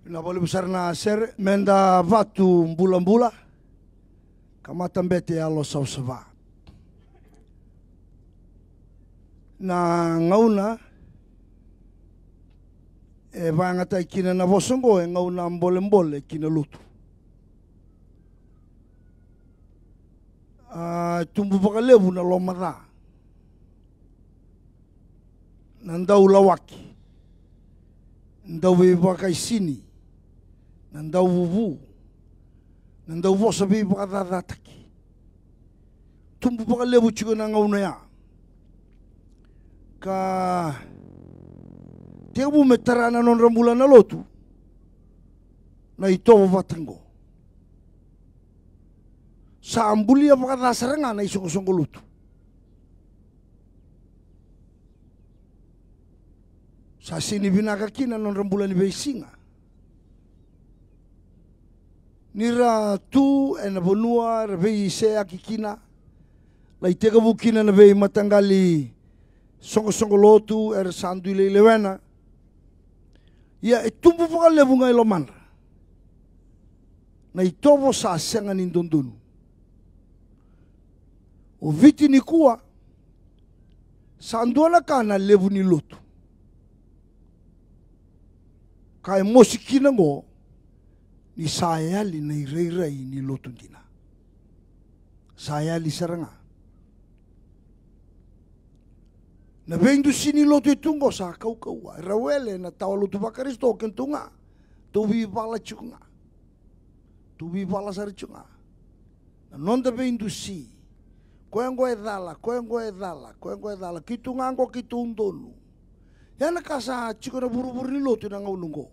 Na vole besar na ser menda vatu mbula-mbula kamata mbete alo sausava. Na ngauna e vangata ikina na vosongo e ngauna mbole-mbole kina lutu. Tumbu pakalevu na lomara. Nandau lawaki. Nandau vivakaisini. Nandau vuvu. Nandau vosa vivakadataki. Tumbu pakalevu chiko na ngauna ya. Ka tebu metarana non rambula na lotu. Na itovo vatango. Sa ambulia pakadasaranga na isong-isong lutu. Sa sinibinakakina non rambula ni Beisinga. Nira tu e na bonua revei sea kikina. Laitega bukina na vei matangali songo-songo lotu er sandu ile lewena. Ia e tumbu pakalevu ngai lomandra. Na itovo sa asenga nindondunu. O viti ni kua sanduana kana levu ni lotu. Kai mosikina ngo ni sayali na irei ni lotu dina. Sayali saranga. Na vendu sini lotu itungo sa kau-kau. Rawele na tawa lotu bakaristo kentunga. Tuvi vala chunga. Tuvi vala sari chunga. Na nonda vendu si. Koengo e dala, kitungango kitundonu. Yana kasa chiko na buru-buru ni lotu na ngaunungo.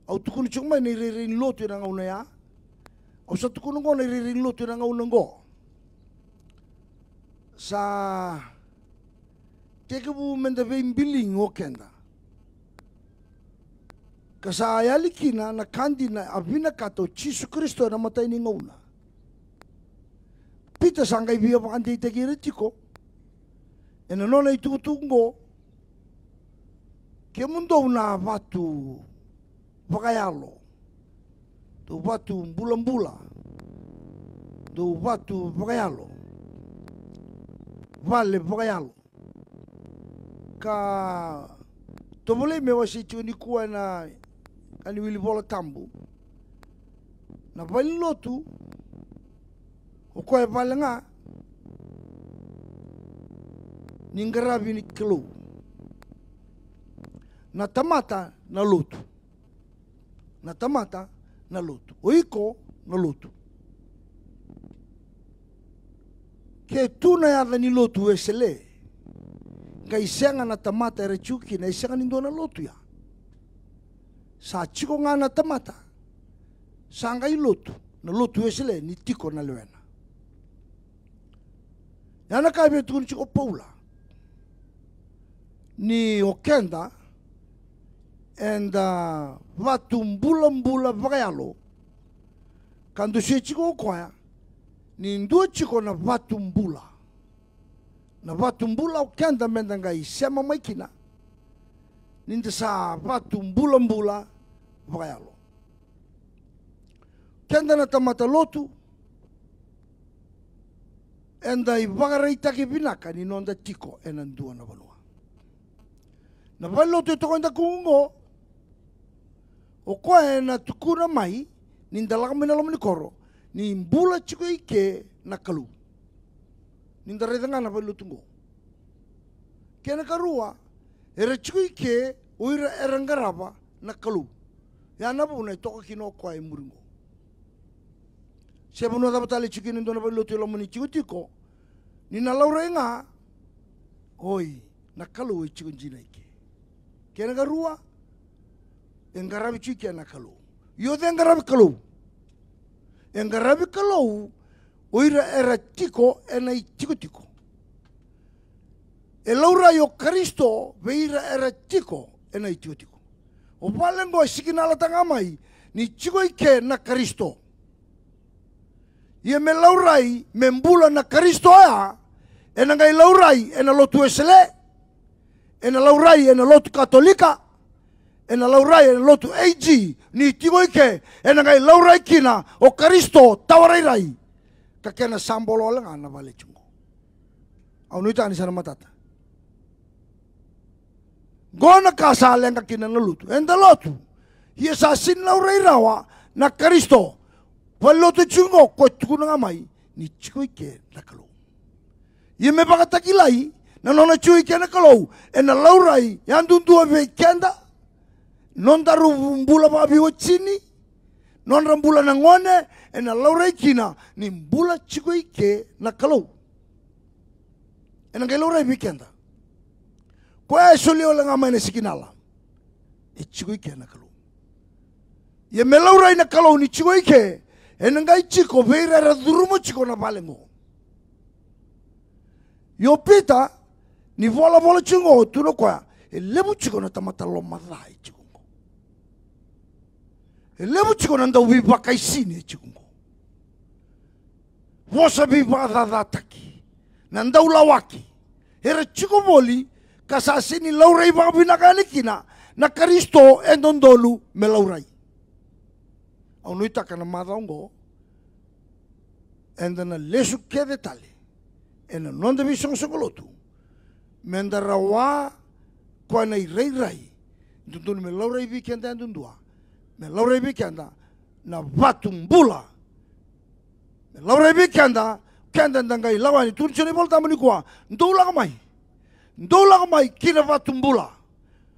Au tukunu chungma ni riri ni lotu na ngauna ya. Au sa tukunungo ni riri ni lotu na ngaunungo. Sa tekebu menda vein biling okenda. Kasa ayalikina na kandi na avina kato Jesu Kristo na matay ni ngauna. Pita sangkai via pakante itakira tiko. Ena nona itutungo. Ke mundo na vatu pakayalo. Tu vatu mbula-mbula. Tu vatu pakayalo. Vale pakayalo. Ka tobole me wasi chuni kuwa na kani wili bola tambu. Na vali lotu. O koe pale nga ningarabi ni kelo na tamata na lotu o iko na lotu ke tuna yada ni lotu esele ka isenga na tamata ere chuki na isenga nindo na lotu ya sa chiko nga na tamata sa ngai lotu na lotu esele ni tiko na lewena. Yana kaibe tukun chiko Paula ni okenda and vatu mbula vakayalo kandu si chiko okwaya ni ndua chiko na vatu mbula okenda menda ngai sema maikina ninda sa vatu mbula vakayalo kenda na tamata lotu enda i vagareita ke binaka ni nonda tiko enandua na vanua. Na valo te toko enda kungo o koe na tukuna mai ni ndalaka mina lomani koro ni mbula chiko ike na kalu. Ni ndaredanga na valo tungo. Kena karua era chiko ike uira erangarava na kalu. Ya nabu na toka kino koe muringo. Siapa nua dapat chiki ni dona valo te lomani chiko tiko ni na laura inga oi na kalu chiko jina ike. Kena karua engarabi chiki na kalu. Yo de engarabi kalu. Engarabi kalu oira era tiko ena tiko. E laura yo Kristo veira era tiko ena tiko. O palengo sikinala tangamai ni chiko ike na Kristo. Ia me laurai me mbula na Kristo ya ena ngai laurai ena lotu esele ena laurai ena lotu katolika ena laurai ena lotu AG ni tigo ike ena ngai laurai kina o Karisto tawarai rai ka kena sambolo lenga na vale chungo au nuita ni sana matata gona kasa lenga kina na lutu enda lotu hia sa sin laurai rawa na Karisto vale lotu chungo ko tukuna ngamai ni tigo ike na kalau ia me pakatakilai na nona tigo ike na kalau ena laurai yandundua ve kenda non daru mbula babi wachini non rambula na ngone ena laurai kina ni mbula chiko ike na kalau ena ngai laurai bikenda kwa soli ola ngama ne sikinala e chiko ike na kalau ye me laurai na kalau ni chiko ike ena ngai chiko veira ra durumo chiko na balengo yo pita ni vola chungo tuno kwa e lebu chiko na tamata lo madai chiko lebu chiko nanda ubi bakai sini chikungo wosa bi badada taki nanda ulawaki era chiko boli kasasini laurai babi nakanikina na Karisto endondolu me laurai au nuita kana madaongo endana lesu ke detale ena nonde bi songolotu mendarawa kwana rai dundun me laurai bi kenda dundua me laurai bikenda na vatumbula me laurai bikenda kenda ndangai lawani turchoni volta mani kwa ndoula mai kina vatumbula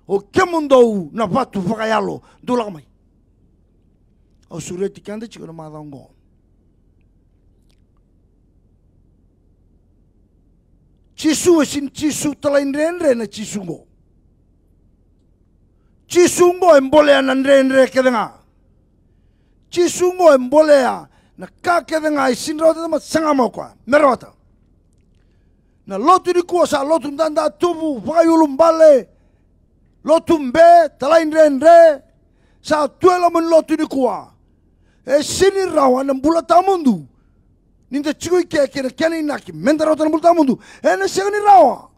o kemundo na vatu fakayalo ndoula mai o sureti kenda chiko na madongo chisu sin chisu talain renre na chisungo chisungo embolea na nre kedenga chisungo embolea na ka kedenga isinro de matsanga mokwa merota na lotu ni kuasa lotu ndanda tubu vayulumbale lotu mbe talain renre sa tuela mun lotu ni kuwa e sini rawa na mbulata mundu ninda chigo ike kene naki mendarota na mbulata mundu ene segani rawa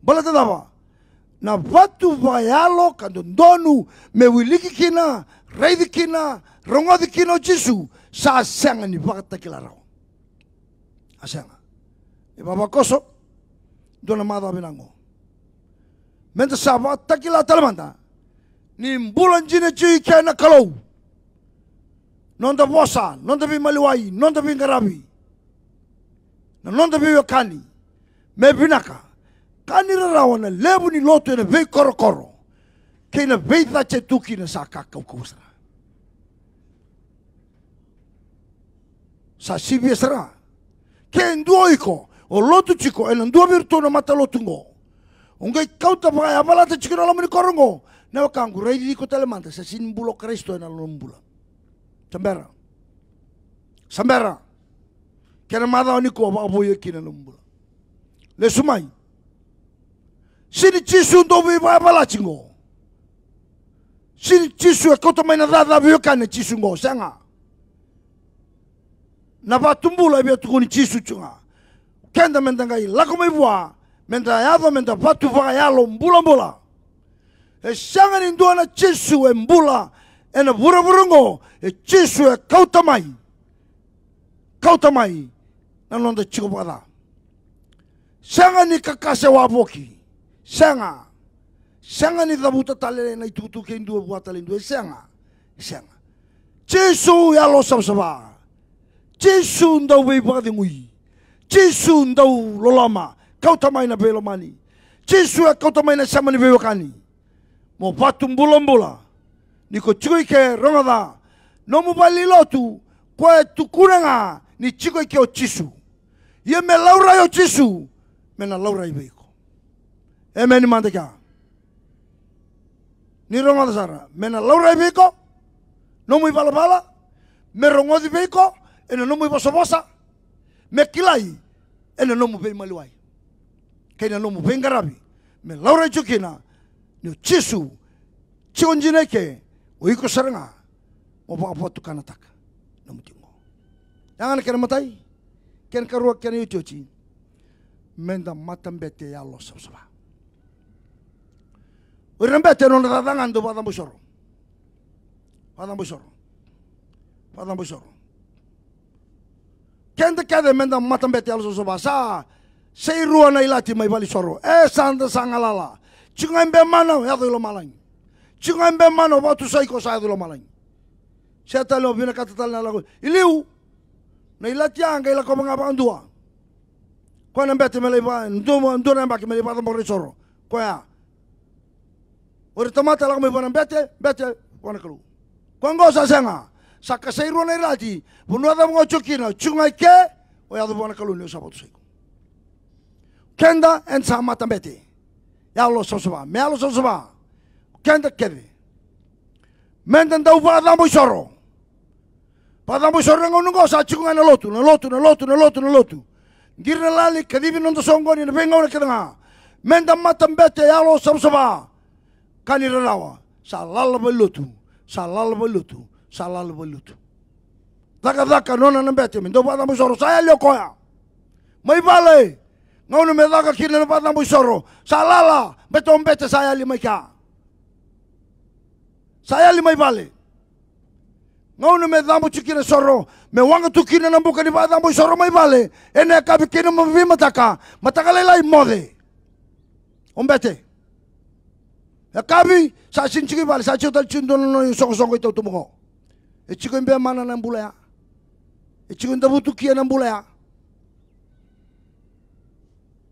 balata dava na vatu vayalo kando ndonu me wiliki kina reidi kina rongodi kina jisu sa asenga ni vakata kilarao asenga e baba koso dona mada binango menta sa vakata kila talamanda ni mbulan jine chui kena kalau nonda vosa nonda bi maliwai nonda bi ngarabi na nonda bi wakani me binaka kanira rawana lebu ni loto na vei koro kena vei tache tuki na sa kakau kusra sa sibi sara ken duoiko o loto chiko ena dua virtu na mata lotungo ungai kauta pa abala ta chiko na mani korongo na kangu reidi ko telemanta sa simbulo Kristo na lombula sambera kena mada ni ko ba boye kina lombula le sumai sini chisu ndo vi bala chingo sini chisu koto mai na dada viokane chisu ngo sanga na vatumbula bia tukuni chisu chunga kenda mendangai lako mai bua menda yado menda vatu vaga yalo mbula e sanga ni ndona chisu e mbula ena burungo e chisu e kauta mai na londa chiko bada sanga ni kakase waboki sanga ni dabuta tale na itutu ke ndu buata lindu sanga Jesu ya lo sabsaba Jesu ndau be ba de ngui Jesu ndau lolama kauta mai na belo mani Jesu ya kauta mai na samani be wakani mo patum bulombula niko chigoi ke rongada no mo bali lotu kwa tukuranga ni chigoi ke o Jesu ye me laura yo Jesu me na laura ibeko Amen mandeka. Ni rongo sara. Mena laura beko. No muy bala. Me rongo di beko. Ena no muy bosa. Me kilai. Ena no muy be maluai. Kena no muy bengarabi. Me laura chukina. Ni chisu. Chionjine ke. Uiko saranga. Mo ba foto kanataka. No mutingo. Jangan kena matai. Kena karua kena yutochi. Menda matambete ya Allah sabsaba. Uri nambete no natatangan do padang busoro. Padang busoro. Padang busoro. Kende kede menda matambete alu sosoba sa seirua na ilati mai bali soro. Sanda sangalala. Cungambe mano ya do malang. Cungambe mano watu saiko sa do malang. Seta lo bina katatal na lago. Iliu na ilati anga ila ko mga pandua. Ko nambete mele ba ndo na mbaki mele padang bori soro. Ko ya. Uri tamata lago mai bete wana kalu. Ko ngosa senga. Saka seirua na ilati. Bunua da mga chukina. Chungai ke. O ya do wana kalu ni usapatu saiko. Kenda en sa matambete. Ya lo sosoba. Me alo sosoba. Kenda kede. Menden da upa da soro. Pada soro ngongo sa chungai na lotu. Girna lali kadibi nondo songo ni benga ora kedanga. Menda matambete ya lo sosoba. Kani relawa. Salala belutu. Daka nona nambete mendo pada soro saya lio koya. Mai vale. Ngono me daga kina na pada soro. Salala beton bete saya lima ka. Saya lima vale. Ngono me damu chikina soro. Me wanga tukina na buka ni pada soro mai vale. Ene kabi kina mavi mataka lelai mode. Ombete. Ya kabi sa sinchiki vale sa chutal chundo no songo ito tumuko. E chiko imbe mana na mbulaya. E chiko ndabu tukia na mbulaya.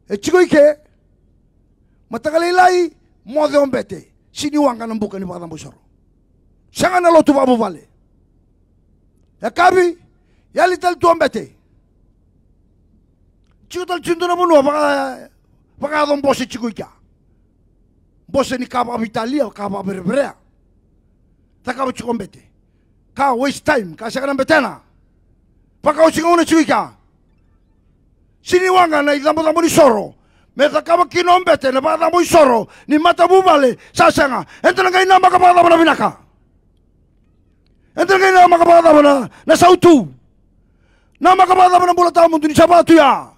E chiko ike matakalilai mode ombete sini wanga na mbuka ni pada soro. Sanga na lotu babu vale. Ya kabi yali tal tu ombete. Chiko tal chundo na bunua baka don bose chiko ika. Bose ni kaba Italia kaba berbrea. Takaba chiko ombete. Ka waste time ka saka na betena. Paka usinga una chiko ika. Sini wanga na idambo ni soro. Meta kama kinombete na pada mo soro ni mata bubale sasanga. Ento na kaina makapada na binaka. Ento na kaina makapada na sautu. Na makapada na bulata mo ni sabatu ya.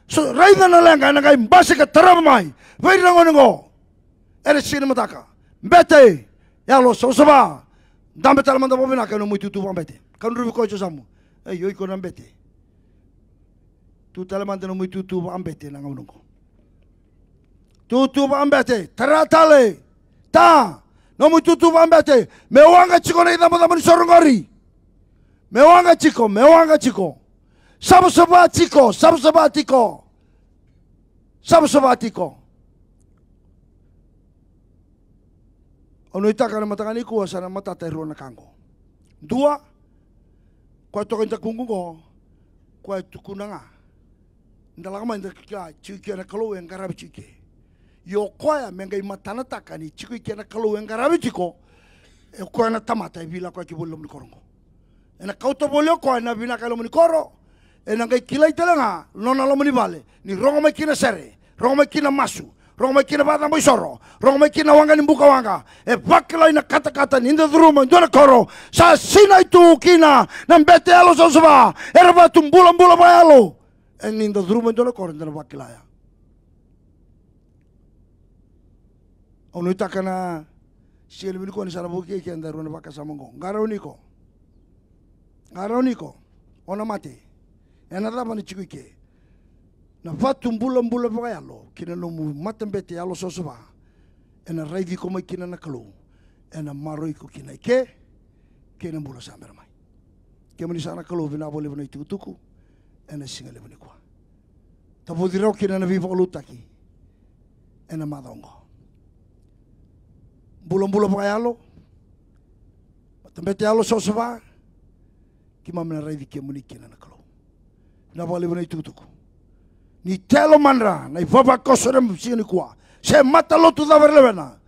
So raida na lenga na kai base ka taramai. Vai rango. Ere sini mataka. Bete ya lo sosoba. Dambe talamanda mo binaka no muito tu bete. Kan rubi ko samu. Yo iko na bete. Tu talamanda no muito tu ambete na ngongo. Tu ambete taratale ta no muito tu ambete me wanga chiko na idamo da sorongori me wanga chiko sabu sabatiko ono itaka na matakani ko sana matata ro na kango dua kwa to kenta kungungo kwa tukunanga ndalama ndaka chiki na kalo en garabi chiki yo koya mengai matana takani chiki kena kalo en garabi chiko e ko na tamata e vila kwa kibolo ni korongo ena kauto bolio ko na vina kalo ni koro ena ngai kilai telanga nona lo ni vale ni rongo mai kina sere rongo mai kina masu rongo mai kina bata soro rongo mai kina wanga ni buka wanga e bakla ina kata ninda druma ndona koro sa sina itu kina na mbete alo sosoba era batu mbula bayalo en ninda druma ndona koro ndona bakla ya ono itakana siel miniko ni sana buki ke ndaru na baka samongo ngaroniko ona mate ena raba ni chikuike na vatu mbula bayalo kina no matembete yalo sosoba ena raivi ko mai kina na kalu ena maroi ko kina ke kina mbula samber mai ke mani sana kalu vina bole bana tutuku ena singale bani kwa tavodiro kina na vivo lutaki ena madongo bulan bayalo matembete yalo sosoba kima mena raivi ke mani kina na kalu na bole bana tutuku ni telo manra na ifava kosorem sini kwa se mata lotu da verlevena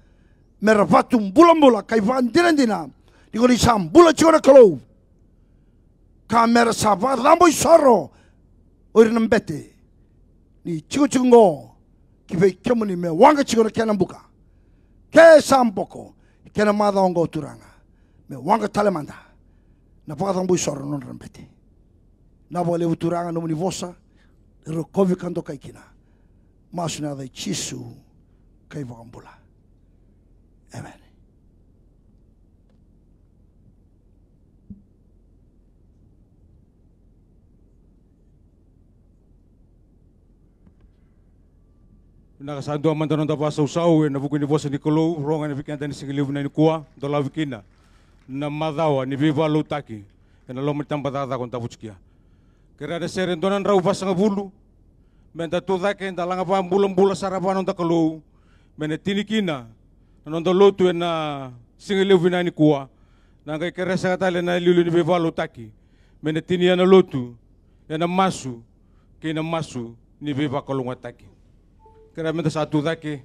mervatum bulambula kai van dinandina digo ni sam bula chora kalo kamera sava rambo soro orinam bete ni chigo kive kemuni me wanga chigona kenambuka ke samboko kena mada ongo turanga me wanga talemanda na paka rambo soro non rambete na vole uturanga no ni vosa Rokovi kando kai kina. Masu na dai chisu kai vambula. Amen. Nakasanto ang mantanong tapos sa usaw, na buko ni Bosa Nicolo, ronga na fikanta ni Sigiliw na ni Kuwa, dolaw vikina, na madawa ni Viva Lutaki, na lomit ang batata kung taputskia. Kaya na seren doon ang raubas ang bulu, menta tudakin, dalang apa ang bulang-bula sarapan ng takalo, mena tinikina, na nondoloto na Sigiliw na ni Kuwa, na kay kaya sa katali na lilu ni Viva Lutaki, mena tiniya na lotu, yan ang masu, kaya na masu ni Viva Kalungataki. Kaya minta satu daki.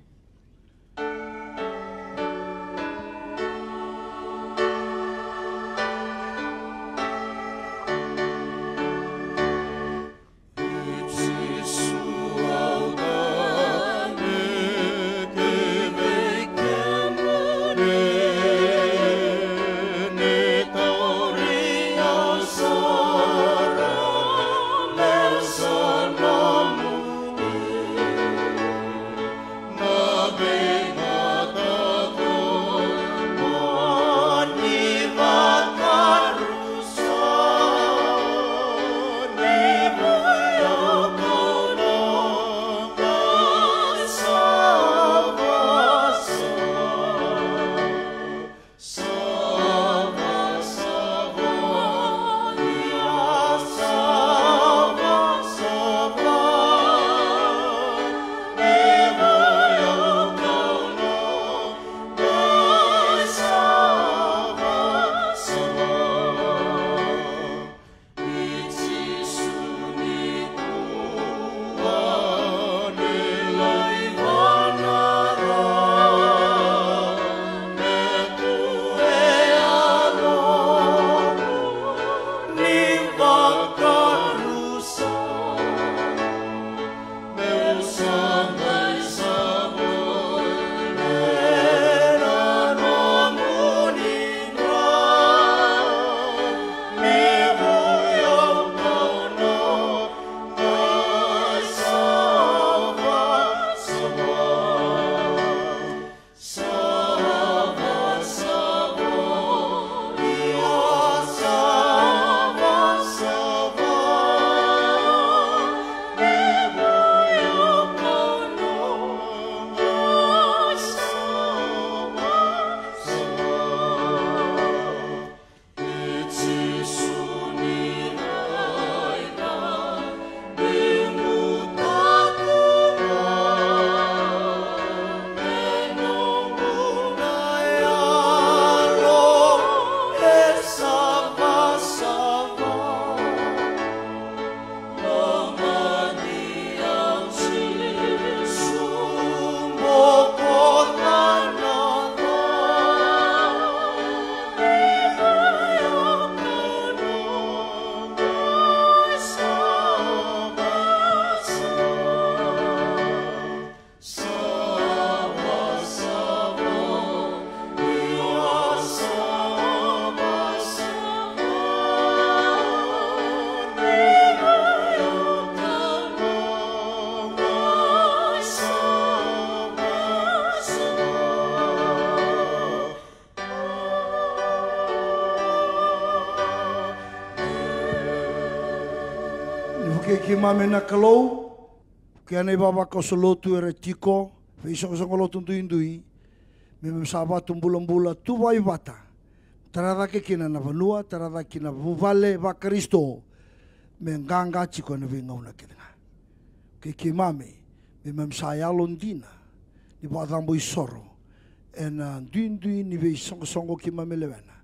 Ki mame na kalou, ki ane baba ko sa lotu ere tiko, feisong sa lotu ndui, me saba tumbula tuwai vata. Tarada ke kina na vanua, tarada kina vuvale va Kristo, me nganga tiko na vingau na kidanga. Ki mame, me saya londina, ni badambo isoro, ena ndui ni veisong ki mame levena.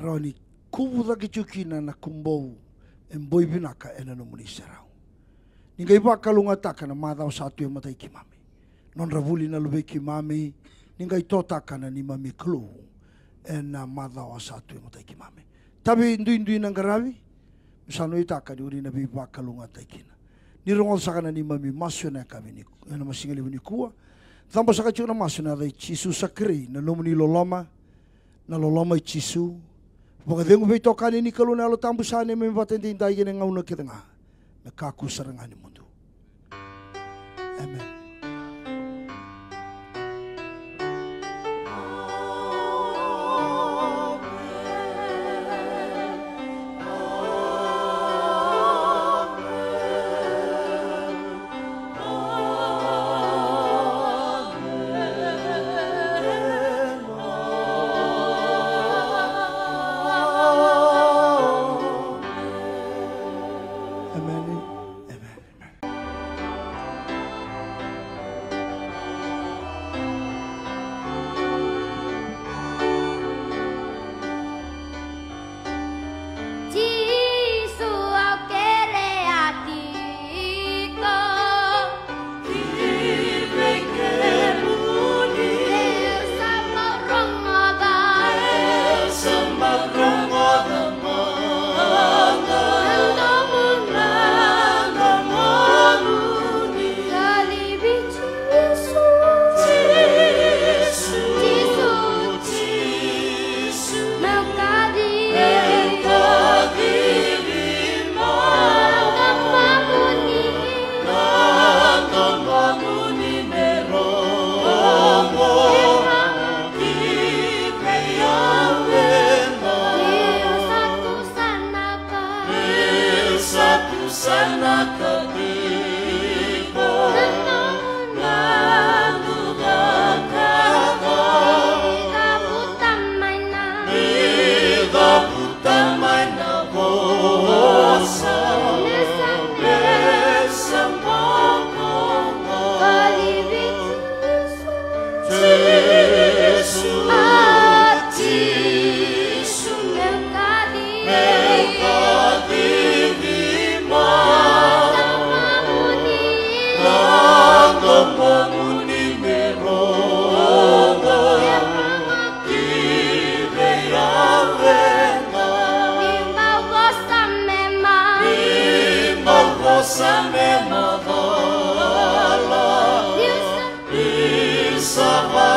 Rani kuvuda ki tukina na kumbou, emboi binaka ena no munisarau. Ningai ba kalunga taka na madao satu yang matai ki mami. Non ravuli na lube ki mami, ningai to taka na ni mami klu ena madao satu yang matai ki mami. Tapi ndui nang garawi, misano itaka ni uri na biba kalunga taikina. Ni rongol saka na ni mami masu na kami ni ena masingali ni kuwa. Tambo saka chuna masu na dai chisu sakri na lomu ni loloma, na loloma chisu. Pagka dengu be toka ni kaluna lo tambu sane me batendi dai gene ngauna kitanga. Nakaku serangan di mundo. Amen. Sama